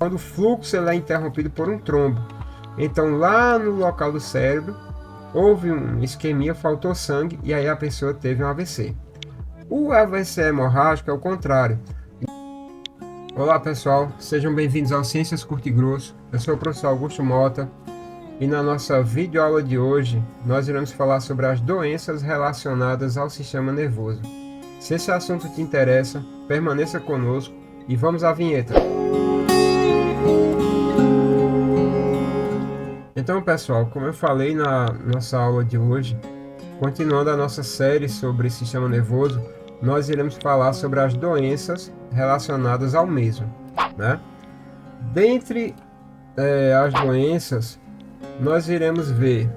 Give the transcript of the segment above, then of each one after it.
quando o fluxo ele é interrompido por um trombo. Então, lá no local do cérebro, houve uma isquemia, faltou sangue e aí a pessoa teve um AVC. O AVC hemorrágico é o contrário. Olá pessoal, sejam bem-vindos ao Ciências Curto e Grosso. Eu sou o professor Augusto Mota e na nossa videoaula de hoje nós iremos falar sobre as doenças relacionadas ao sistema nervoso. Se esse assunto te interessa, permaneça conosco e vamos à vinheta. Então pessoal, como eu falei na nossa aula de hoje, continuando a nossa série sobre sistema nervoso, nós iremos falar sobre as doenças relacionadas ao mesmo, né? Dentre as doenças, nós iremos ver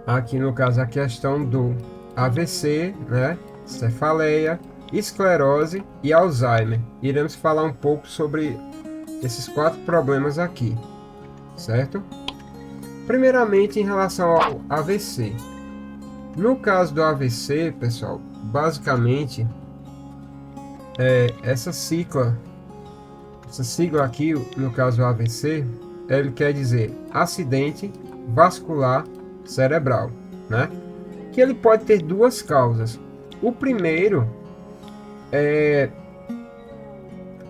aqui no caso a questão do AVC, né? Cefaleia, esclerose e Alzheimer. Iremos falar um pouco sobre esses 4 problemas aqui, certo? Primeiramente, em relação ao AVC. No caso do AVC, pessoal, basicamente essa sigla aqui, no caso do AVC, ele quer dizer acidente vascular cerebral, né? Que ele pode ter 2 causas. O primeiro é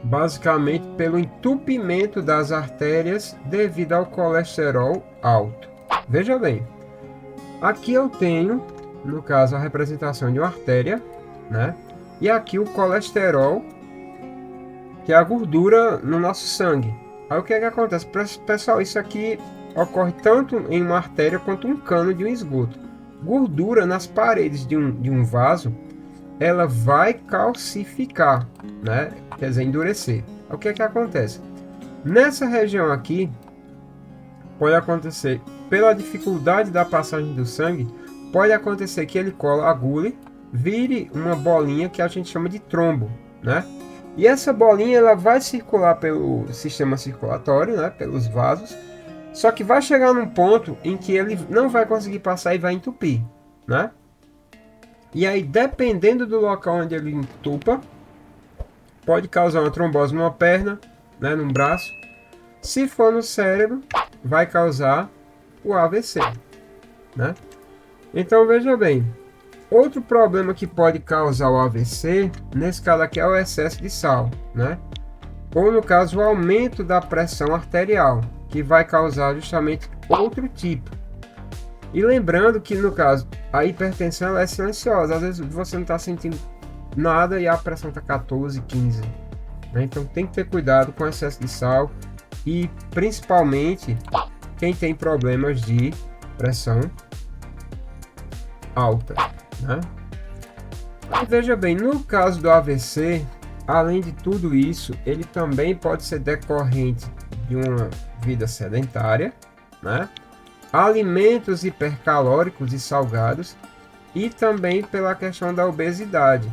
basicamente pelo entupimento das artérias devido ao colesterol alto. Veja bem, aqui eu tenho, no caso, a representação de uma artéria, né? E aqui o colesterol, que é a gordura no nosso sangue. Aí o que é que acontece? Pessoal, isso aqui ocorre tanto em uma artéria quanto um cano de um esgoto. Gordura nas paredes de um vaso, ela vai calcificar, né? Quer dizer, endurecer. Aí o que é que acontece? Nessa região aqui, pode acontecer, pela dificuldade da passagem do sangue, pode acontecer que ele coagule, vire uma bolinha que a gente chama de trombo, né? E essa bolinha ela vai circular pelo sistema circulatório, né? Pelos vasos, só que vai chegar num ponto em que ele não vai conseguir passar e vai entupir, né? E aí, dependendo do local onde ele entupa, pode causar uma trombose numa perna, né? Num braço. Se for no cérebro, vai causar o AVC, né? Então veja bem, outro problema que pode causar o AVC, nesse caso aqui é o excesso de sal, né? Ou no caso o aumento da pressão arterial, que vai causar justamente outro tipo. E lembrando que no caso a hipertensão ela é silenciosa, às vezes você não está sentindo nada e a pressão está 14, 15, né? Então tem que ter cuidado com o excesso de sal e principalmente quem tem problemas de pressão alta, né? E veja bem, no caso do AVC, além de tudo isso, ele também pode ser decorrente de uma vida sedentária, né? Alimentos hipercalóricos e salgados e também pela questão da obesidade.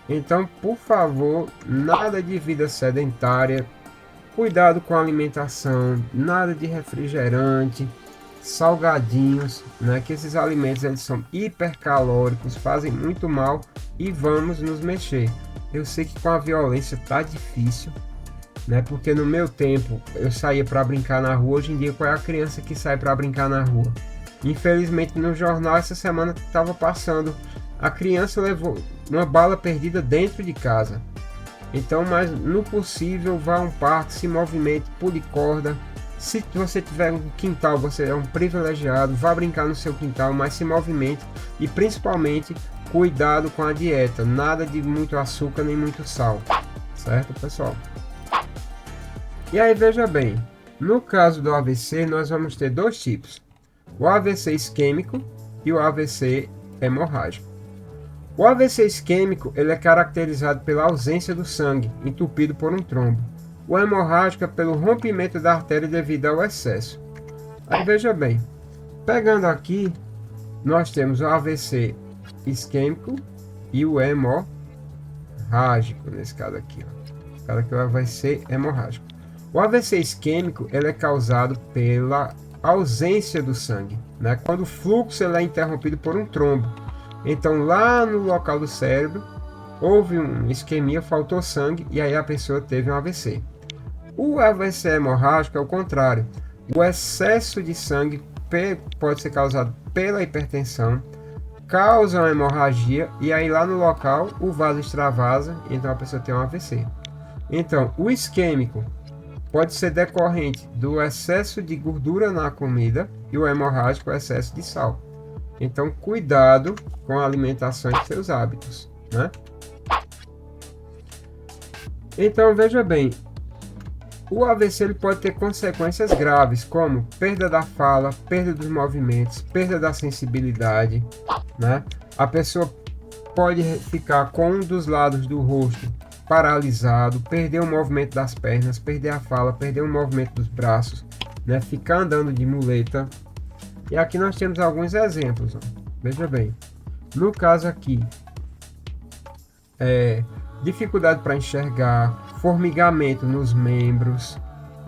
Então, por favor, nada de vida sedentária, cuidado com a alimentação, nada de refrigerante, salgadinhos, né? Que esses alimentos eles são hipercalóricos, fazem muito mal e vamos nos mexer. Eu sei que com a violência tá difícil, né? Porque no meu tempo eu saía para brincar na rua. Hoje em dia qual é a criança que sai para brincar na rua? Infelizmente no jornal essa semana estava passando, a criança levou uma bala perdida dentro de casa. Então, mas no possível vá a um parque, se movimente, pule corda. Se você tiver um quintal, você é um privilegiado, vá brincar no seu quintal, mas se movimente e principalmente cuidado com a dieta, nada de muito açúcar nem muito sal, certo pessoal? E aí veja bem, no caso do AVC nós vamos ter 2 tipos, o AVC isquêmico e o AVC hemorrágico. O AVC isquêmico ele é caracterizado pela ausência do sangue, entupido por um trombo. O hemorrágico é pelo rompimento da artéria devido ao excesso. Aí veja bem, pegando aqui, nós temos o AVC isquêmico e o hemorrágico, nesse caso aqui. Esse caso aqui é o AVC hemorrágico. O AVC isquêmico ele é causado pela ausência do sangue, né? Quando o fluxo ele é interrompido por um trombo. Então lá no local do cérebro, houve uma isquemia, faltou sangue e aí a pessoa teve um AVC. O AVC hemorrágico é o contrário. O excesso de sangue pode ser causado pela hipertensão, causa uma hemorragia e aí lá no local o vaso extravasa, então a pessoa tem um AVC. Então, o isquêmico pode ser decorrente do excesso de gordura na comida e o hemorrágico, o excesso de sal. Então, cuidado com a alimentação e seus hábitos, né? Então, veja bem, o AVC ele pode ter consequências graves, como perda da fala, perda dos movimentos, perda da sensibilidade, né? A pessoa pode ficar com um dos lados do rosto paralisado, perder o movimento das pernas, perder a fala, perder o movimento dos braços, né? Ficar andando de muleta. E aqui nós temos alguns exemplos, ó. Veja bem, no caso aqui, dificuldade para enxergar, formigamento nos membros,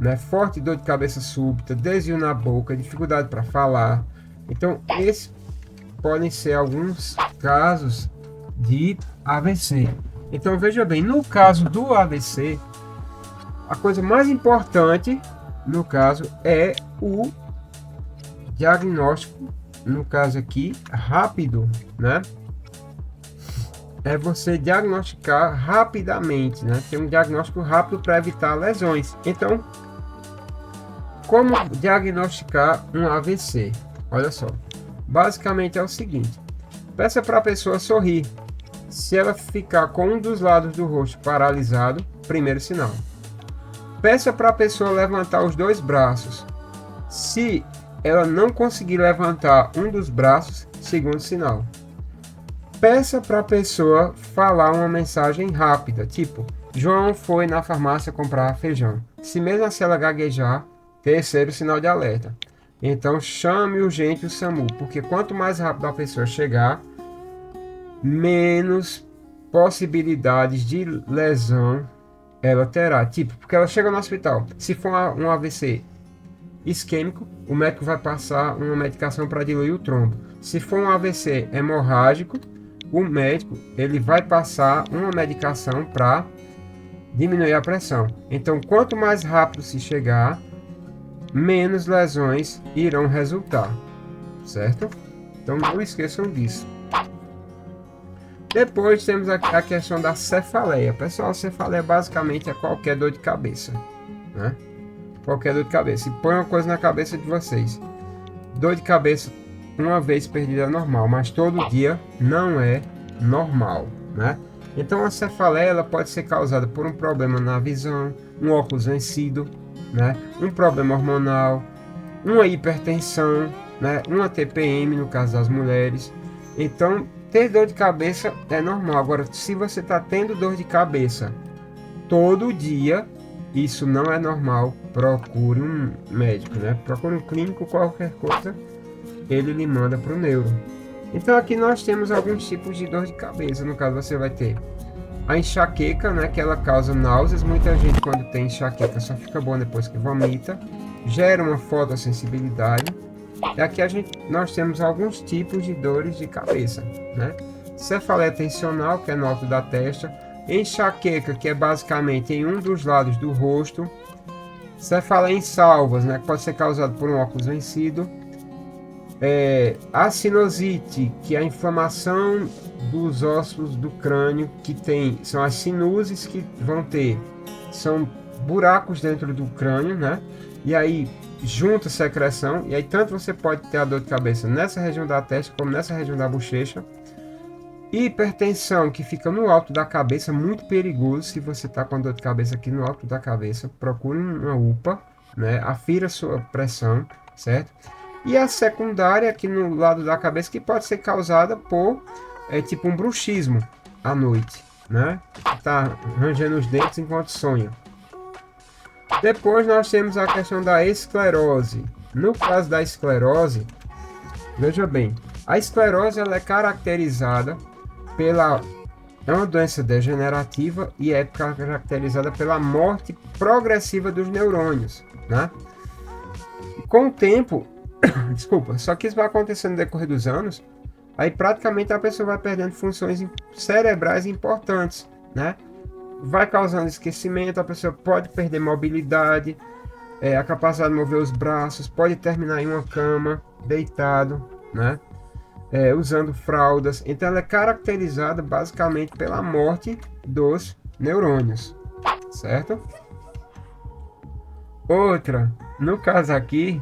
né? Forte dor de cabeça súbita, desvio na boca, dificuldade para falar. Então, esses podem ser alguns casos de AVC. Então, veja bem, no caso do AVC, a coisa mais importante, no caso, é o diagnóstico, no caso aqui, rápido, né? É você diagnosticar rapidamente, né? Ter um diagnóstico rápido para evitar lesões. Então, como diagnosticar um AVC? Olha só, basicamente é o seguinte: peça para a pessoa sorrir. Se ela ficar com um dos lados do rosto paralisado, primeiro sinal. Peça para a pessoa levantar os dois braços. Se ela não conseguir levantar um dos braços, segundo sinal. Peça para a pessoa falar uma mensagem rápida, tipo: João foi na farmácia comprar feijão. Se mesmo assim ela gaguejar, terceiro sinal de alerta. Então chame urgente o SAMU, porque quanto mais rápido a pessoa chegar, menos possibilidades de lesão ela terá. Tipo, porque ela chega no hospital, se for um AVC isquêmico, o médico vai passar uma medicação para diluir o trombo. Se for um AVC hemorrágico, o médico ele vai passar uma medicação para diminuir a pressão. Então, quanto mais rápido se chegar, menos lesões irão resultar, certo? Então, não esqueçam disso. Depois temos a questão da cefaleia. Pessoal, cefaleia basicamente é qualquer dor de cabeça, né? Qualquer dor de cabeça. E põe uma coisa na cabeça de vocês: dor de cabeça uma vez perdida é normal, mas todo dia não é normal, né? Então a cefaleia ela pode ser causada por um problema na visão, um óculos vencido, né? Um problema hormonal, uma hipertensão, né? Uma TPM no caso das mulheres. Então ter dor de cabeça é normal. Agora, se você está tendo dor de cabeça todo dia, isso não é normal. Procure um médico, né? Procure um clínico, qualquer coisa, ele lhe manda para o neuro. Então aqui nós temos alguns tipos de dor de cabeça. No caso, você vai ter a enxaqueca, né? Que ela causa náuseas. Muita gente quando tem enxaqueca só fica bom depois que vomita. Gera uma fotossensibilidade. E aqui nós temos alguns tipos de dores de cabeça, né? Cefaleia tensional, que é no alto da testa. Enxaqueca, que é basicamente em um dos lados do rosto. Cefaleia em salvas, né? Que pode ser causado por um óculos vencido. A sinusite, que é a inflamação dos ossos do crânio, são as sinúses que são buracos dentro do crânio, né? E aí junta secreção, e aí tanto você pode ter a dor de cabeça nessa região da testa como nessa região da bochecha. Hipertensão, que fica no alto da cabeça, muito perigoso. Se você está com dor de cabeça aqui no alto da cabeça, procure uma UPA, né? Afira a sua pressão, certo? E a secundária aqui no lado da cabeça, que pode ser causada por tipo um bruxismo à noite, né? Tá rangendo os dentes enquanto sonha. Depois nós temos a questão da esclerose. No caso da esclerose, veja bem, a esclerose ela é caracterizada é uma doença degenerativa e é caracterizada pela morte progressiva dos neurônios, né? E com o tempo, desculpa, só que isso vai acontecendo no decorrer dos anos, aí praticamente a pessoa vai perdendo funções cerebrais importantes, né? vai causando esquecimento, a pessoa pode perder mobilidade, a capacidade de mover os braços, pode terminar em uma cama, deitado, né? Usando fraldas. Então ela é caracterizada basicamente pela morte dos neurônios, certo? Outra, no caso aqui,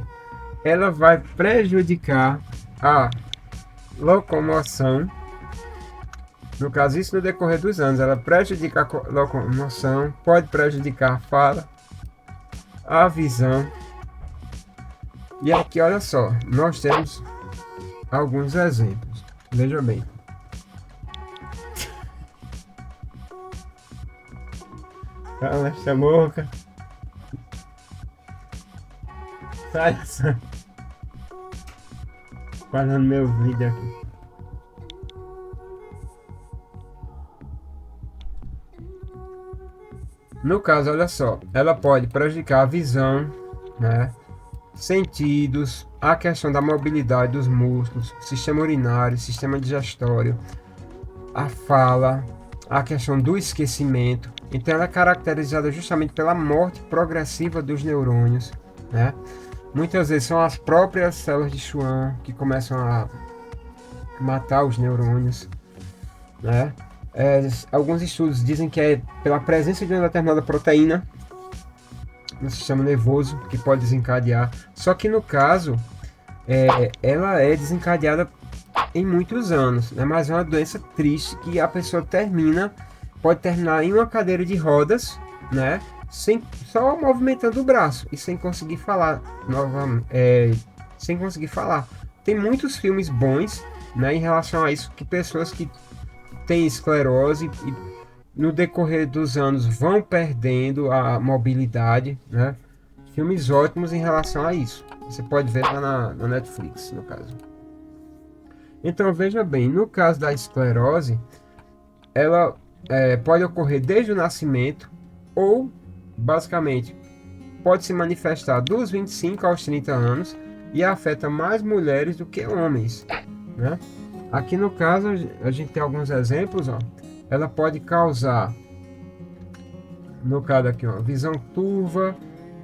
ela vai prejudicar a locomoção. No caso, isso no decorrer dos anos, ela prejudica a locomoção, pode prejudicar a fala, a visão. E aqui, olha só, nós temos alguns exemplos. Veja bem. Cala essa boca. Sai. Fazendo meu vídeo aqui. No caso, olha só, ela pode prejudicar a visão, né? Sentidos, a questão da mobilidade dos músculos, sistema urinário, sistema digestório, a fala, a questão do esquecimento. Então ela é caracterizada justamente pela morte progressiva dos neurônios, né? Muitas vezes são as próprias células de Schwann que começam a matar os neurônios, né? Alguns estudos dizem que é pela presença de uma determinada proteína no sistema nervoso que pode desencadear. Só que no caso, ela é desencadeada em muitos anos, né? Mas é uma doença triste que a pessoa pode terminar em uma cadeira de rodas, né? Só movimentando o braço e sem conseguir falar novamente, sem conseguir falar. Tem muitos filmes bons, né, em relação a isso, que pessoas que têm esclerose e no decorrer dos anos vão perdendo a mobilidade, né? Filmes ótimos em relação a isso. Você pode ver lá na Netflix, no caso. Então veja bem, no caso da esclerose, ela pode ocorrer desde o nascimento ou, basicamente, pode se manifestar dos 25 aos 30 anos e afeta mais mulheres do que homens, né? Aqui no caso, a gente tem alguns exemplos, ó. Ela pode causar, no caso aqui, ó, visão turva,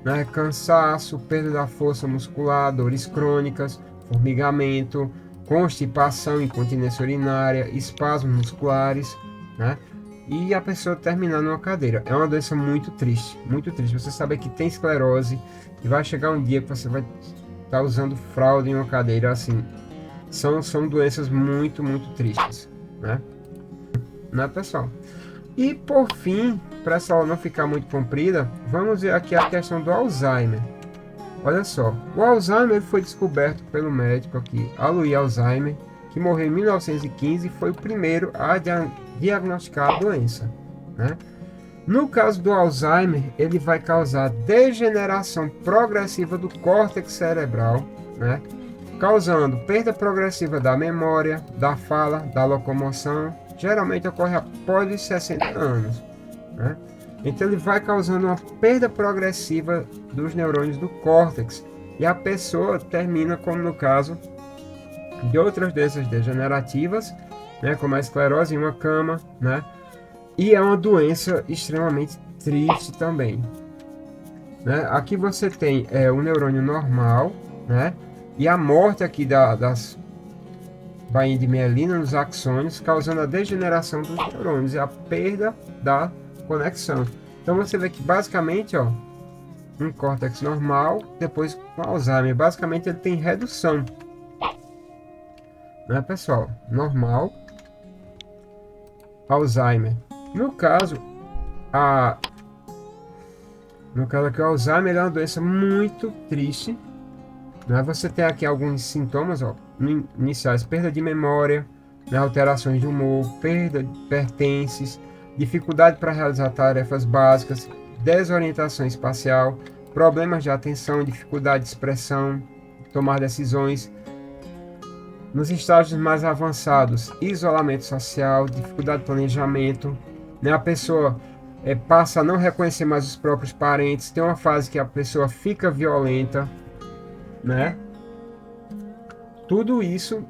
né, cansaço, perda da força muscular, dores crônicas, formigamento, constipação, incontinência urinária, espasmos musculares, né? E a pessoa terminar numa cadeira. É uma doença muito triste, muito triste. Você sabe que tem esclerose e vai chegar um dia que você vai estar usando fralda em uma cadeira, assim. São doenças muito, muito tristes, né? Né, pessoal? E por fim, para essa aula não ficar muito comprida, vamos ver aqui a questão do Alzheimer. Olha só, o Alzheimer foi descoberto pelo médico aqui, Alois Alzheimer, que morreu em 1915 e foi o primeiro a diagnosticar a doença, né? No caso do Alzheimer, ele vai causar degeneração progressiva do córtex cerebral, né? Causando perda progressiva da memória, da fala, da locomoção. Geralmente ocorre após os 60 anos, né? Então ele vai causando uma perda progressiva dos neurônios do córtex e a pessoa termina, como no caso de outras doenças degenerativas, né, como a esclerose, em uma cama, né? E é uma doença extremamente triste também, né? Aqui você tem o neurônio normal, né? E a morte aqui das bainhas de mielina nos axônios, causando a degeneração dos neurônios e a perda da conexão. Então você vê que basicamente, ó, um córtex normal, depois com Alzheimer, basicamente ele tem redução, né, pessoal? Normal, Alzheimer. No caso aqui, o Alzheimer é uma doença muito triste, né? Você tem aqui alguns sintomas, ó, iniciais: perda de memória, né, alterações de humor, perda de pertences, dificuldade para realizar tarefas básicas, desorientação espacial, problemas de atenção, dificuldade de expressão, tomar decisões. Nos estágios mais avançados, isolamento social, dificuldade de planejamento, né? A pessoa passa a não reconhecer mais os próprios parentes, tem uma fase que a pessoa fica violenta, né? Tudo isso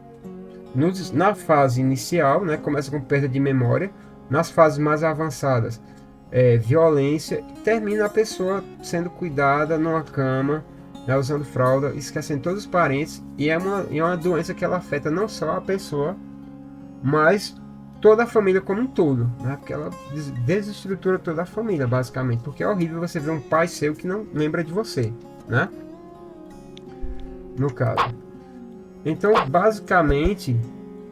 na fase inicial, né? Começa com perda de memória. Nas fases mais avançadas, violência, e termina a pessoa sendo cuidada numa cama, né, usando fralda, esquecendo todos os parentes, e é uma doença que ela afeta não só a pessoa, mas toda a família como um todo, né? Porque ela desestrutura toda a família, basicamente, porque é horrível você ver um pai seu que não lembra de você, né? No caso. Então, basicamente,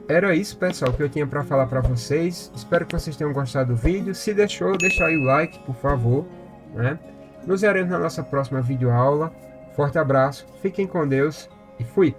era isso, pessoal, que eu tinha para falar para vocês. Espero que vocês tenham gostado do vídeo. Se deixou, deixa aí o like, por favor, né? Nos veremos na nossa próxima videoaula. Forte abraço, fiquem com Deus e fui!